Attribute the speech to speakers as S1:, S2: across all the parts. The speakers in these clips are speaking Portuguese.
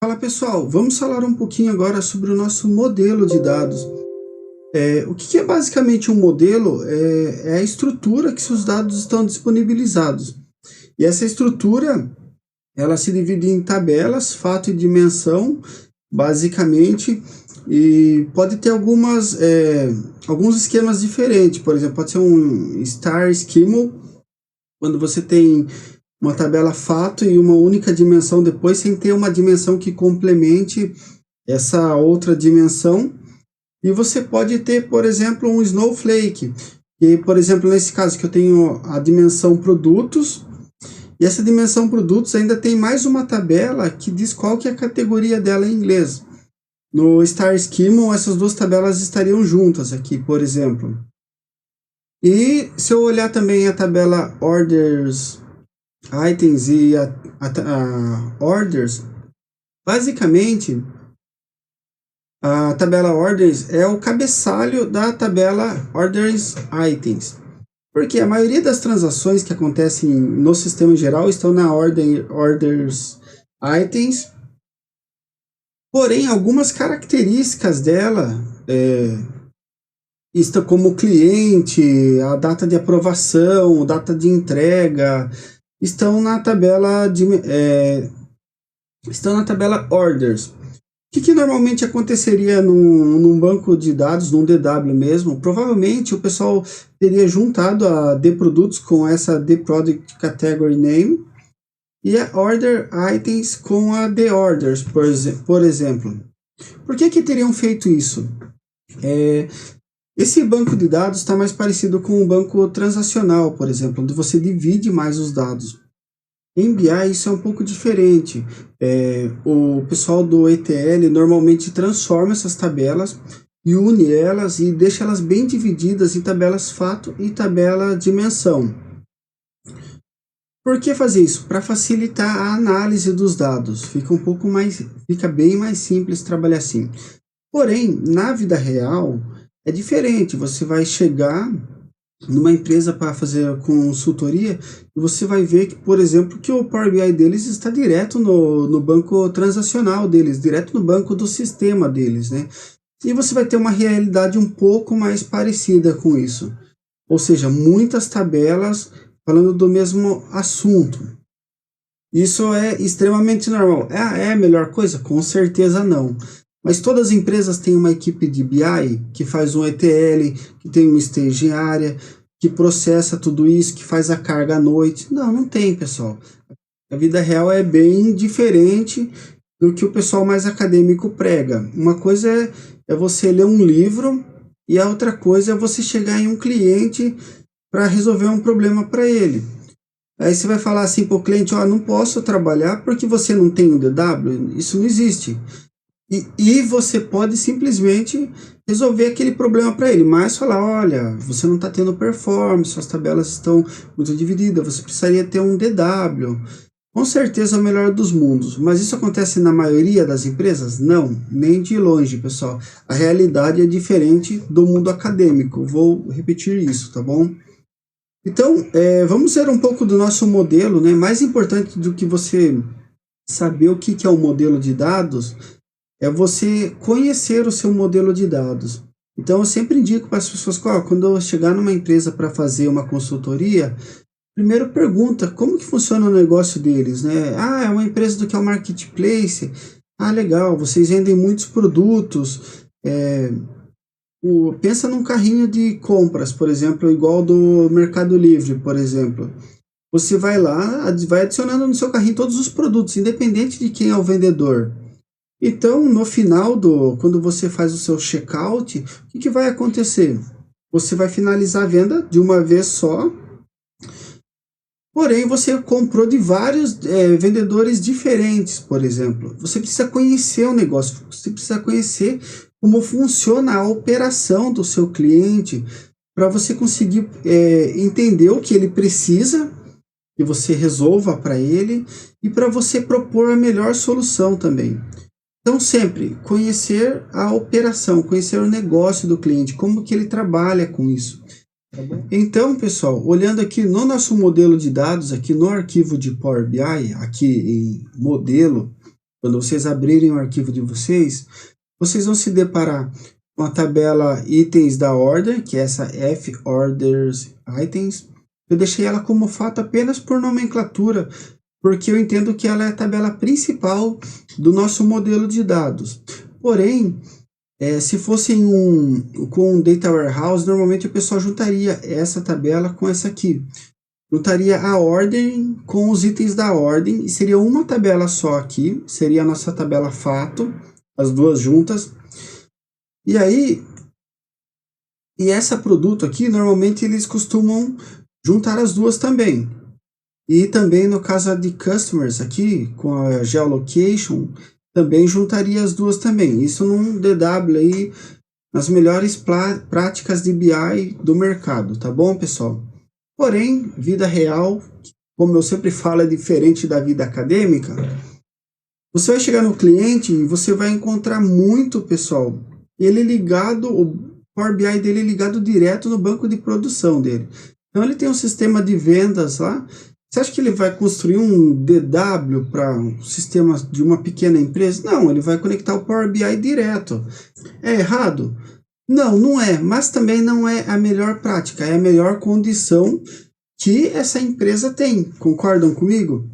S1: Fala pessoal, vamos falar um pouquinho agora sobre o nosso modelo de dados. O que é basicamente um modelo? É a estrutura que seus dados estão disponibilizados. E essa estrutura, ela se divide em tabelas, fato e dimensão, basicamente, e pode ter alguns esquemas diferentes. Por exemplo, pode ser um star schema, quando você tem uma tabela fato e uma única dimensão depois, sem ter uma dimensão que complemente essa outra dimensão. E você pode ter, por exemplo, um snowflake. E, por exemplo, nesse caso que eu tenho a dimensão produtos, e essa dimensão produtos ainda tem mais uma tabela que diz qual que é a categoria dela em inglês. No Star Schema, essas duas tabelas estariam juntas aqui, por exemplo. E se eu olhar também a tabela Orders, Items e a Orders, basicamente a tabela Orders é o cabeçalho da tabela Orders Items. Porque a maioria das transações que acontecem no sistema geral estão na ordem Orders Items. Porém, algumas características dela estão como cliente, a data de aprovação, data de entrega, estão na tabela Orders. O que normalmente aconteceria num banco de dados, num DW mesmo? Provavelmente o pessoal teria juntado a DProducts com essa DProduct Category Name e a Order Items com a DOrders, por exemplo. Por que teriam feito isso? Esse banco de dados está mais parecido com um banco transacional, por exemplo, onde você divide mais os dados. Em BI isso é um pouco diferente. O pessoal do ETL normalmente transforma essas tabelas e une elas e deixa elas bem divididas em tabelas fato e tabela dimensão. Por que fazer isso? Para facilitar a análise dos dados. Fica bem mais simples trabalhar assim. Porém, na vida real é diferente. Você vai chegar numa empresa para fazer consultoria e você vai ver que, por exemplo, que o Power BI deles está direto no banco transacional deles, direto no banco do sistema deles, né? E você vai ter uma realidade um pouco mais parecida com isso. Ou seja, muitas tabelas falando do mesmo assunto. Isso é extremamente normal. É a melhor coisa? Com certeza não. Mas todas as empresas têm uma equipe de BI que faz um ETL, que tem uma estagiária, que processa tudo isso, que faz a carga à noite. Não tem, pessoal. A vida real é bem diferente do que o pessoal mais acadêmico prega. Uma coisa é você ler um livro e a outra coisa é você chegar em um cliente para resolver um problema para ele. Aí você vai falar assim para o cliente, não posso trabalhar porque você não tem o DW. Isso não existe. E você pode simplesmente resolver aquele problema para ele, mas falar, olha, você não está tendo performance, suas tabelas estão muito divididas, você precisaria ter um DW. Com certeza é o melhor dos mundos, mas isso acontece na maioria das empresas? Não, nem de longe, pessoal. A realidade é diferente do mundo acadêmico, vou repetir isso, tá bom? Então, vamos ver um pouco do nosso modelo, né? Mais importante do que você saber o que é um modelo de dados, é você conhecer o seu modelo de dados. Então, eu sempre indico para as pessoas, quando eu chegar numa empresa para fazer uma consultoria, primeiro pergunta como que funciona o negócio deles, né? É uma empresa do que é o marketplace. Legal, vocês vendem muitos produtos. Pensa num carrinho de compras, por exemplo, igual do Mercado Livre, por exemplo. Você vai lá, vai adicionando no seu carrinho todos os produtos, independente de quem é o vendedor. Então, no final, quando você faz o seu checkout, o que vai acontecer? Você vai finalizar a venda de uma vez só, porém você comprou de vários vendedores diferentes, por exemplo. Você precisa conhecer o negócio, você precisa conhecer como funciona a operação do seu cliente, para você conseguir entender o que ele precisa, que você resolva para ele, e para você propor a melhor solução também. Então, sempre conhecer a operação, conhecer o negócio do cliente, como que ele trabalha com isso. Tá bom? Então, pessoal, olhando aqui no nosso modelo de dados, aqui no arquivo de Power BI, aqui em modelo, quando vocês abrirem o arquivo de vocês, vocês vão se deparar com a tabela itens da order, que é essa F orders items. Eu deixei ela como fato apenas por nomenclatura, porque eu entendo que ela é a tabela principal do nosso modelo de dados. Porém, se fosse com um Data Warehouse, normalmente o pessoal juntaria essa tabela com essa aqui. Juntaria a ordem com os itens da ordem, e seria uma tabela só aqui, seria a nossa tabela fato, as duas juntas. E aí, essa produto aqui, normalmente eles costumam juntar as duas também. E também no caso de customers aqui, com a geolocation, também juntaria as duas também. Isso num DW aí, nas melhores práticas de BI do mercado, tá bom, pessoal? Porém, vida real, como eu sempre falo, é diferente da vida acadêmica. Você vai chegar no cliente e você vai encontrar muito, pessoal, ele ligado, o Power BI dele ligado direto no banco de produção dele. Então ele tem um sistema de vendas lá. Você acha que ele vai construir um DW para um sistema de uma pequena empresa? Não, ele vai conectar o Power BI direto. É errado? Não, não é, mas também não é a melhor prática, é a melhor condição que essa empresa tem. Concordam comigo?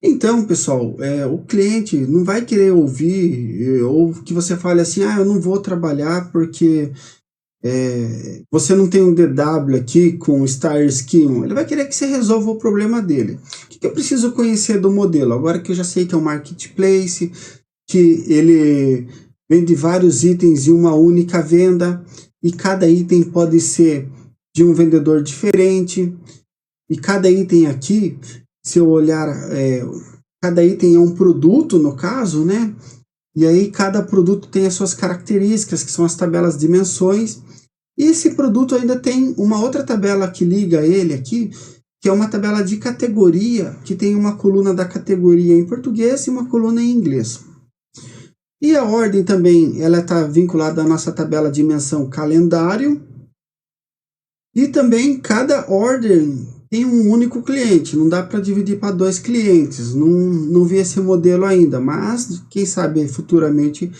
S1: Então, pessoal, o cliente não vai querer ouvir ou que você fale assim, eu não vou trabalhar porque você não tem um DW aqui com Star Schema. Ele vai querer que você resolva o problema dele. O que eu preciso conhecer do modelo? Agora que eu já sei que é um marketplace, que ele vende vários itens em uma única venda, e cada item pode ser de um vendedor diferente, e cada item aqui, se eu olhar, cada item é um produto no caso, né? E aí cada produto tem as suas características, que são as tabelas de dimensões, e esse produto ainda tem uma outra tabela que liga ele aqui, que é uma tabela de categoria, que tem uma coluna da categoria em português e uma coluna em inglês. E a ordem também, ela está vinculada à nossa tabela de dimensão calendário. E também cada ordem tem um único cliente, não dá para dividir para dois clientes. Não vi esse modelo ainda, mas quem sabe futuramente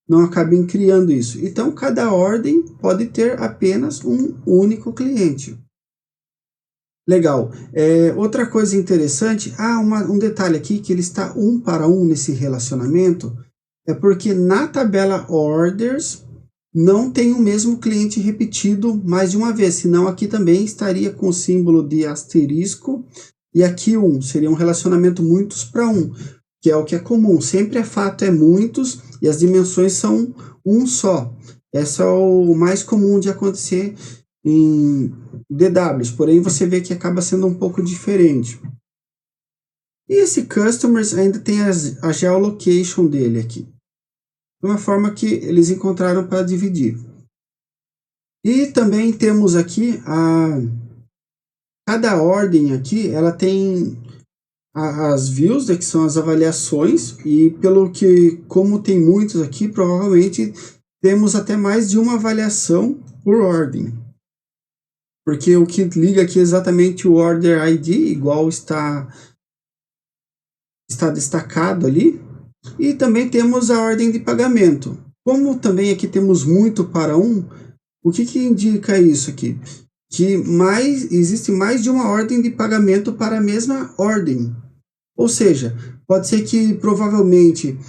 S1: não acabem criando isso. Então cada ordem pode ter apenas um único cliente. Legal. Outra coisa interessante, um detalhe aqui, que ele está 1 para 1 nesse relacionamento, é porque na tabela orders não tem o mesmo cliente repetido mais de uma vez, senão aqui também estaria com o símbolo de asterisco, e aqui 1, seria um relacionamento muitos para 1, que é o que é comum, sempre é fato, é muitos, e as dimensões são um só. Esse é o mais comum de acontecer em DWs, porém você vê que acaba sendo um pouco diferente. E esse customers ainda tem a geolocation dele aqui. De uma forma que eles encontraram para dividir. E também temos aqui cada ordem aqui, ela tem as views, que são as avaliações, e como tem muitos aqui, provavelmente temos até mais de uma avaliação por ordem. Porque o que liga aqui é exatamente o Order ID, igual está destacado ali. E também temos a ordem de pagamento. Como também aqui temos muito para 1, o que indica isso aqui? Que existe mais de uma ordem de pagamento para a mesma ordem. Ou seja, pode ser que provavelmente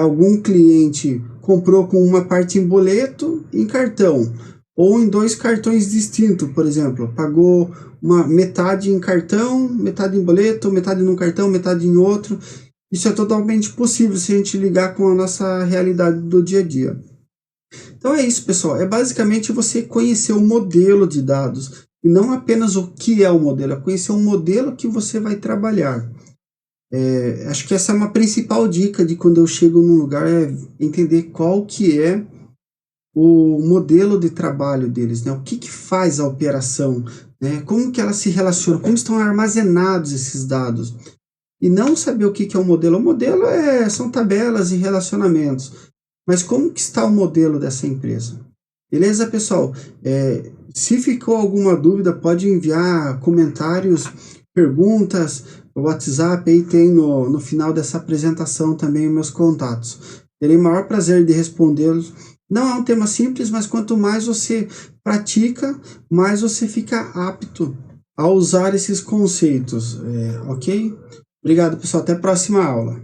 S1: algum cliente comprou com uma parte em boleto e em cartão, ou em 2 cartões distintos, por exemplo, pagou metade em cartão, metade em boleto, metade num cartão, metade em outro. Isso é totalmente possível se a gente ligar com a nossa realidade do dia a dia. Então é isso, pessoal. É basicamente você conhecer o modelo de dados, e não apenas o que é o modelo, é conhecer o modelo que você vai trabalhar. Acho que essa é uma principal dica de quando eu chego num lugar, é entender qual que é o modelo de trabalho deles, né? O que faz a operação, né? Como que ela se relaciona, como estão armazenados esses dados. E não saber o que é o modelo. O modelo são tabelas e relacionamentos. Mas como que está o modelo dessa empresa? Beleza, pessoal? Se ficou alguma dúvida, pode enviar comentários, perguntas, o WhatsApp, aí tem no final dessa apresentação também os meus contatos. Terei o maior prazer de respondê-los. Não é um tema simples, mas quanto mais você pratica, mais você fica apto a usar esses conceitos, ok? Obrigado, pessoal. Até a próxima aula.